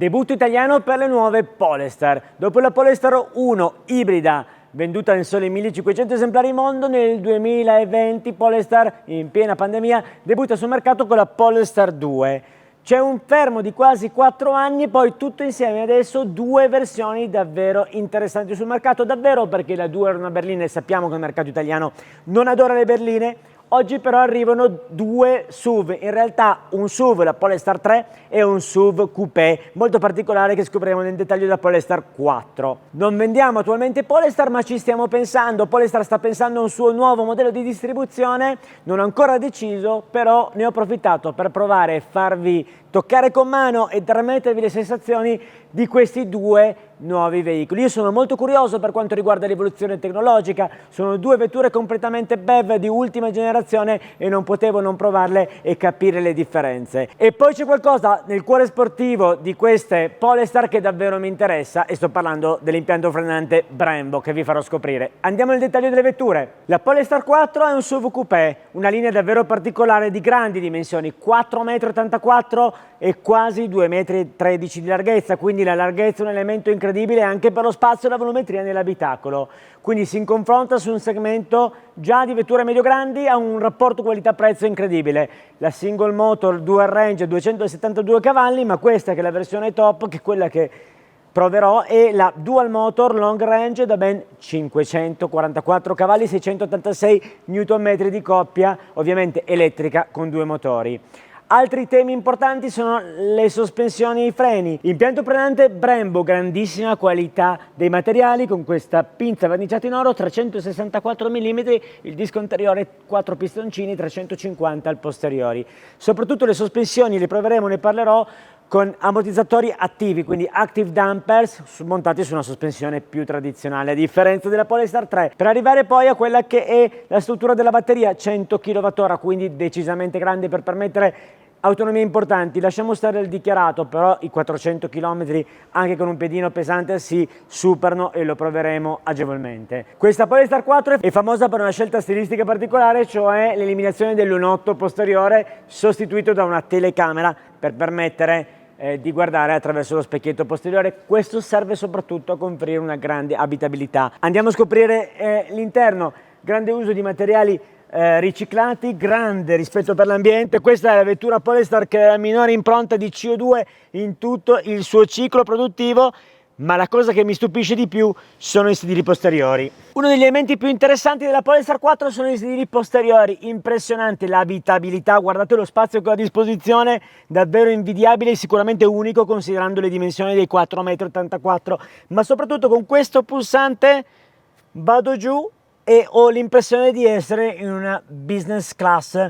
Debutto italiano per le nuove Polestar. Dopo la Polestar 1 ibrida, venduta in soli 1500 esemplari in mondo, nel 2020 Polestar, in piena pandemia, debutta sul mercato con la Polestar 2. C'è un fermo di quasi 4 anni e poi tutto insieme adesso 2 versioni davvero interessanti sul mercato, davvero, perché la 2 era una berlina e sappiamo che il mercato italiano non adora le berline. Oggi però arrivano 2 SUV, in realtà un SUV, la Polestar 3, e un SUV coupé molto particolare che scopriremo nel dettaglio della Polestar 4. Non vendiamo attualmente Polestar, ma ci stiamo pensando. Polestar sta pensando a un suo nuovo modello di distribuzione, non ho ancora deciso, però ne ho approfittato per provare e farvi toccare con mano e trasmettervi le sensazioni di questi 2 nuovi veicoli. Io sono molto curioso per quanto riguarda l'evoluzione tecnologica, sono 2 vetture completamente BEV di ultima generazione e non potevo non provarle e capire le differenze. E poi c'è qualcosa nel cuore sportivo di queste Polestar che davvero mi interessa e sto parlando dell'impianto frenante Brembo che vi farò scoprire. Andiamo nel dettaglio delle vetture. La Polestar 4 è un SUV coupé, una linea davvero particolare di grandi dimensioni, 4,84 m e quasi 2,13 m di larghezza, quindi la larghezza è un elemento incredibile anche per lo spazio e la volumetria nell'abitacolo. Quindi si confronta su un segmento già di vetture medio-grandi a un rapporto qualità-prezzo incredibile. La single motor dual range 272 cavalli, ma questa che è la versione top, che è quella che proverò, è la dual motor long range da ben 544 cavalli, 686 Nm di coppia, ovviamente elettrica con 2 motori. Altri temi importanti sono le sospensioni e i freni. Impianto frenante Brembo, grandissima qualità dei materiali con questa pinza verniciata in oro, 364 mm, il disco anteriore 4 pistoncini, 350 al posteriori. Soprattutto le sospensioni le proveremo, ne parlerò, con ammortizzatori attivi, quindi active dampers montati su una sospensione più tradizionale, a differenza della Polestar 3, per arrivare poi a quella che è la struttura della batteria, 100 kWh, quindi decisamente grande per permettere autonomie importanti. Lasciamo stare il dichiarato, però i 400 km anche con un pedino pesante si superano e lo proveremo agevolmente. Questa Polestar 4 è famosa per una scelta stilistica particolare, cioè l'eliminazione del lunotto posteriore sostituito da una telecamera per permettere di guardare attraverso lo specchietto posteriore. Questo serve soprattutto a conferire una grande abitabilità. Andiamo a scoprire l'interno. Grande uso di materiali riciclati, grande rispetto per l'ambiente. Questa è la vettura Polestar che ha la minore impronta di CO2 in tutto il suo ciclo produttivo, ma la cosa che mi stupisce di più sono i sedili posteriori. Uno degli elementi più interessanti della Polestar 4 sono i sedili posteriori, impressionante l'abitabilità, guardate lo spazio che ho a disposizione, davvero invidiabile e sicuramente unico considerando le dimensioni dei 4,84 m, ma soprattutto con questo pulsante vado giù e ho l'impressione di essere in una business class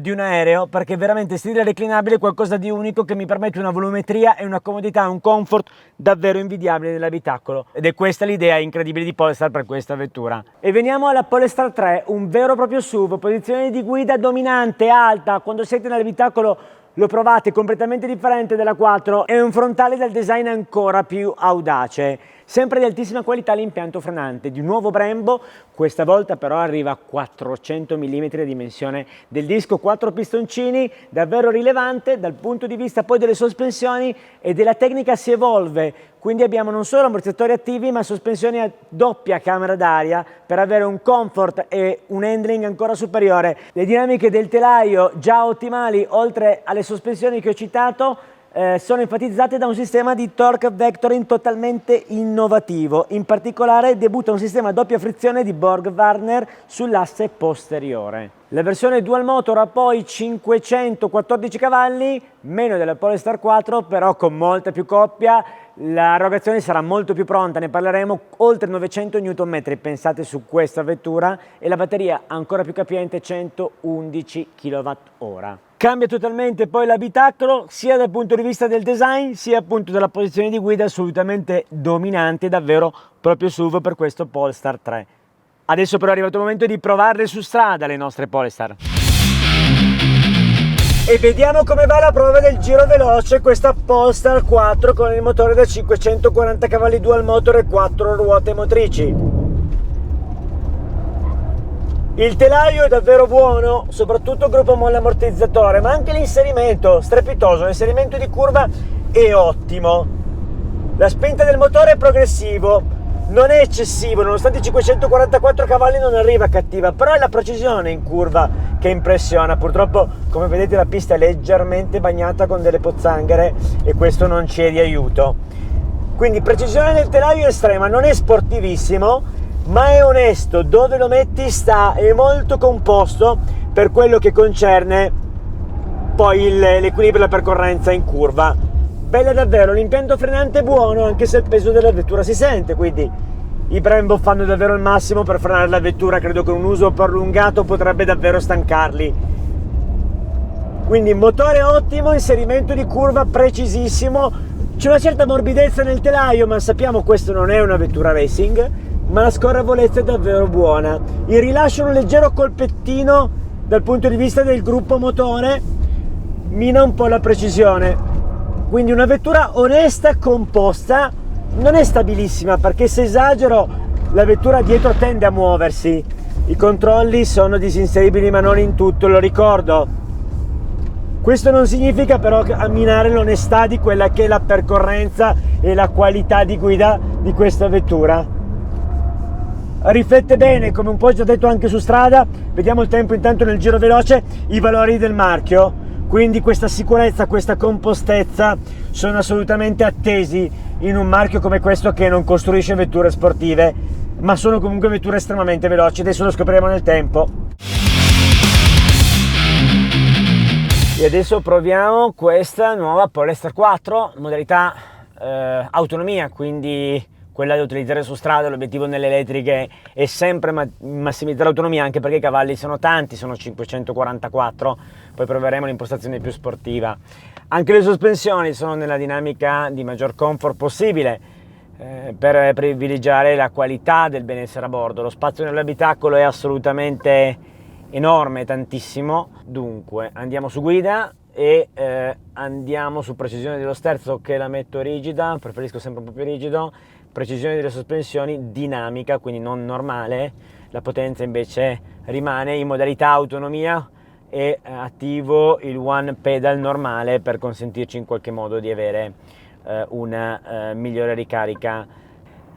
di un aereo, perché veramente il sedile reclinabile è qualcosa di unico che mi permette una volumetria e una comodità, un comfort davvero invidiabile nell'abitacolo, ed è questa l'idea incredibile di Polestar per questa vettura. E veniamo alla Polestar 3, un vero e proprio SUV, posizione di guida dominante, alta, quando siete nell'abitacolo lo provate, completamente differente della 4, è un frontale dal design ancora più audace. Sempre di altissima qualità l'impianto frenante, di nuovo Brembo, questa volta però arriva a 400 mm di dimensione del disco, 4 pistoncini, davvero rilevante dal punto di vista poi delle sospensioni e della tecnica si evolve, quindi abbiamo non solo ammortizzatori attivi ma sospensioni a doppia camera d'aria per avere un comfort e un handling ancora superiore. Le dinamiche del telaio già ottimali, oltre alle sospensioni che ho citato, sono enfatizzate da un sistema di torque vectoring totalmente innovativo. In particolare debutta un sistema a doppia frizione di Borg-Warner sull'asse posteriore. La versione dual motor ha poi 514 cavalli, meno della Polestar 4, però con molta più coppia. La erogazione sarà molto più pronta, ne parleremo, oltre 900 Nm, pensate su questa vettura, e la batteria ancora più capiente, 111 kWh. Cambia totalmente poi l'abitacolo, sia dal punto di vista del design, sia appunto della posizione di guida, assolutamente dominante, davvero proprio SUV per questo Polestar 3. Adesso però è arrivato il momento di provarle su strada le nostre Polestar. E vediamo come va la prova del giro veloce questa Polestar 4 con il motore da 540 cavalli dual motor e 4 ruote motrici. Il telaio è davvero buono, soprattutto gruppo molle ammortizzatore, ma anche l'inserimento strepitoso, l'inserimento di curva è ottimo. La spinta del motore è progressivo, non è eccessivo, nonostante i 544 cavalli non arriva cattiva, però è la precisione in curva che impressiona. Purtroppo, come vedete, la pista è leggermente bagnata con delle pozzanghere e questo non ci è di aiuto. Quindi precisione del telaio estrema, non è sportivissimo, ma è onesto, dove lo metti è molto composto per quello che concerne poi l'equilibrio e la percorrenza in curva. Bella davvero, l'impianto frenante è buono, anche se il peso della vettura si sente, quindi i Brembo fanno davvero il massimo per frenare la vettura. Credo che un uso prolungato potrebbe davvero stancarli. Quindi motore ottimo, inserimento di curva precisissimo, c'è una certa morbidezza nel telaio, ma sappiamo questo non è una vettura racing, ma la scorrevolezza è davvero buona. Il rilascio è un leggero colpettino dal punto di vista del gruppo motore, mina un po' la precisione. Quindi una vettura onesta, composta, non è stabilissima, perché se esagero la vettura dietro tende a muoversi. I controlli sono disinseribili, ma non in tutto, lo ricordo. Questo non significa però amminare l'onestà di quella che è la percorrenza e la qualità di guida di questa vettura. Riflette bene, come un po' già detto anche su strada. Vediamo il tempo intanto nel giro veloce, i valori del marchio. Quindi questa sicurezza, questa compostezza sono assolutamente attesi in un marchio come questo, che non costruisce vetture sportive, ma sono comunque vetture estremamente veloci. Adesso lo scopriremo nel tempo. E adesso proviamo questa nuova Polestar 4, modalità autonomia, quindi quella da utilizzare su strada. L'obiettivo nelle elettriche è sempre massimizzare l'autonomia, anche perché i cavalli sono tanti, sono 544, poi proveremo l'impostazione più sportiva. Anche le sospensioni sono nella dinamica di maggior comfort possibile, per privilegiare la qualità del benessere a bordo. Lo spazio nell'abitacolo è assolutamente enorme, tantissimo. Dunque andiamo su guida e andiamo su precisione dello sterzo, che la metto rigida, preferisco sempre un po' più rigido. Precisione delle sospensioni dinamica, quindi non normale. La potenza invece rimane in modalità autonomia e attivo il one pedal normale per consentirci in qualche modo di avere una migliore ricarica.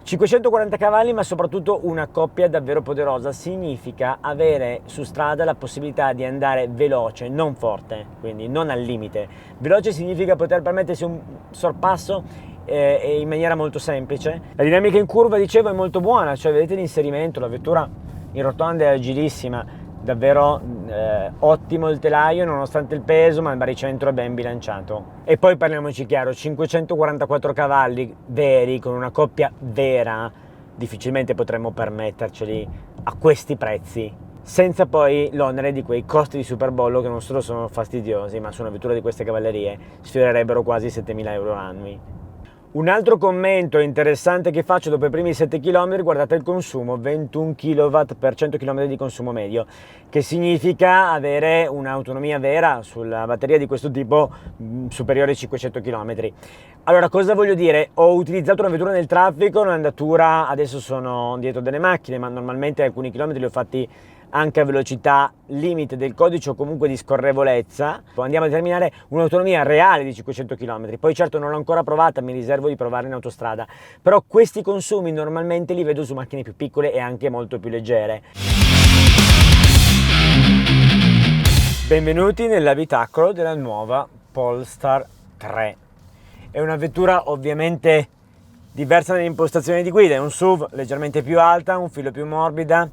540 cavalli, ma soprattutto una coppia davvero poderosa. Significa avere su strada la possibilità di andare veloce, non forte, quindi non al limite. Veloce significa poter permettersi un sorpasso e in maniera molto semplice. La dinamica in curva, dicevo, è molto buona, cioè vedete l'inserimento, la vettura in rotonda è agilissima, davvero ottimo il telaio nonostante il peso, ma il baricentro è ben bilanciato. E poi parliamoci chiaro, 544 cavalli veri con una coppia vera difficilmente potremmo permetterceli a questi prezzi, senza poi l'onere di quei costi di superbollo che non solo sono fastidiosi, ma su una vettura di queste cavallerie sfiorerebbero quasi 7.000 euro annui. Un altro commento interessante che faccio dopo i primi 7 km, guardate il consumo, 21 kW per 100 km di consumo medio, che significa avere un'autonomia vera sulla batteria di questo tipo superiore ai 500 km. Allora, cosa voglio dire? Ho utilizzato una vettura nel traffico, un'andatura, adesso sono dietro delle macchine, ma normalmente alcuni chilometri li ho fatti anche a velocità limite del codice o comunque di scorrevolezza. Andiamo a determinare un'autonomia reale di 500 km. Poi certo non l'ho ancora provata, mi riservo di provarla in autostrada, però questi consumi normalmente li vedo su macchine più piccole e anche molto più leggere. Benvenuti nell'abitacolo della nuova Polestar 3. È una vettura ovviamente diversa nell'impostazione di guida, è un SUV leggermente più alta, un filo più morbida,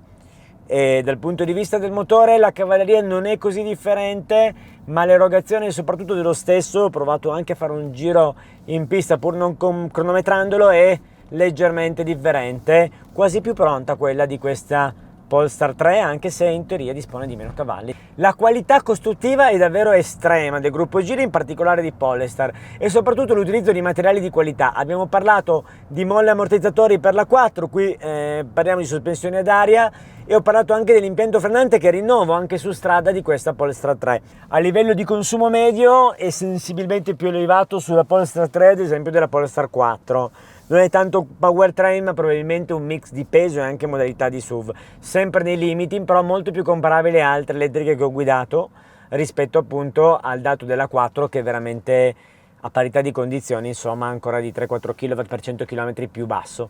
e dal punto di vista del motore la cavalleria non è così differente, ma l'erogazione soprattutto dello stesso, ho provato anche a fare un giro in pista pur non cronometrandolo, è leggermente differente, quasi più pronta quella di questa Polestar 3, anche se in teoria dispone di meno cavalli. La qualità costruttiva è davvero estrema del gruppo giri, in particolare di Polestar, e soprattutto l'utilizzo di materiali di qualità. Abbiamo parlato di molle ammortizzatori per la 4, qui parliamo di sospensioni ad aria, e ho parlato anche dell'impianto frenante che rinnovo anche su strada di questa Polestar 3. A livello di consumo medio è sensibilmente più elevato sulla Polestar 3 ad esempio della Polestar 4. Non è tanto powertrain, ma probabilmente un mix di peso e anche modalità di SUV, sempre nei limiti, però molto più comparabile a altre elettriche che ho guidato rispetto appunto al dato della 4, che è veramente a parità di condizioni, insomma, ancora di 3-4 kW per 100 km più basso.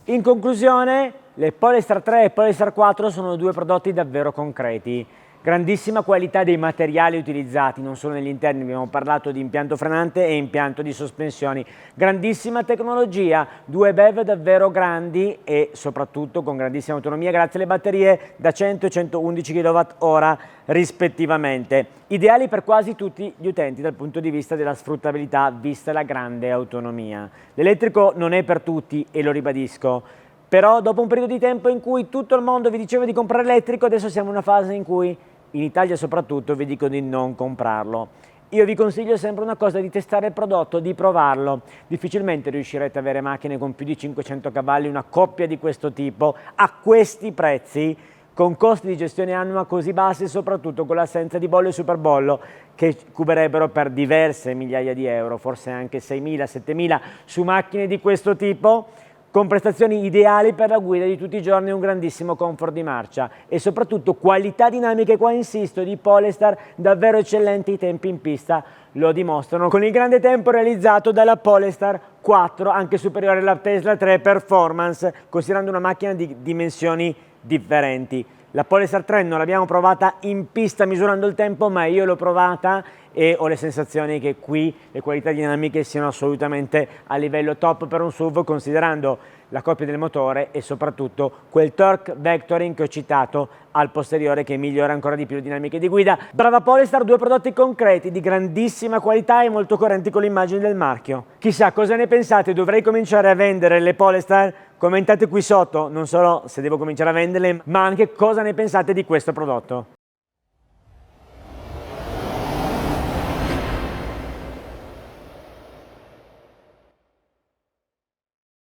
In conclusione, le Polestar 3 e Polestar 4 sono due prodotti davvero concreti. Grandissima qualità dei materiali utilizzati, non solo negli interni, abbiamo parlato di impianto frenante e impianto di sospensioni. Grandissima tecnologia, due BEV davvero grandi e soprattutto con grandissima autonomia grazie alle batterie da 100 e 111 kWh rispettivamente. Ideali per quasi tutti gli utenti dal punto di vista della sfruttabilità, vista la grande autonomia. L'elettrico non è per tutti e lo ribadisco. Però dopo un periodo di tempo in cui tutto il mondo vi diceva di comprare elettrico, adesso siamo in una fase in cui, in Italia soprattutto, vi dico di non comprarlo. Io vi consiglio sempre una cosa, di testare il prodotto, di provarlo. Difficilmente riuscirete ad avere macchine con più di 500 cavalli, una coppia di questo tipo, a questi prezzi, con costi di gestione annua così bassi e soprattutto con l'assenza di bollo e superbollo che cuberebbero per diverse migliaia di euro, forse anche 6.000-7.000 su macchine di questo tipo, con prestazioni ideali per la guida di tutti i giorni e un grandissimo comfort di marcia e soprattutto qualità dinamiche, qua insisto, di Polestar davvero eccellenti. I tempi in pista lo dimostrano, con il grande tempo realizzato dalla Polestar 4, anche superiore alla Tesla 3 Performance, considerando una macchina di dimensioni differenti. La Polestar 3 non l'abbiamo provata in pista misurando il tempo, ma io l'ho provata e ho le sensazioni che qui le qualità dinamiche siano assolutamente a livello top per un SUV, considerando la coppia del motore e soprattutto quel torque vectoring che ho citato al posteriore, che migliora ancora di più le dinamiche di guida. Brava Polestar, due prodotti concreti di grandissima qualità e molto coerenti con l'immagine del marchio. Chissà cosa ne pensate, dovrei cominciare a vendere le Polestar? Commentate qui sotto non solo se devo cominciare a venderle, ma anche cosa ne pensate di questo prodotto.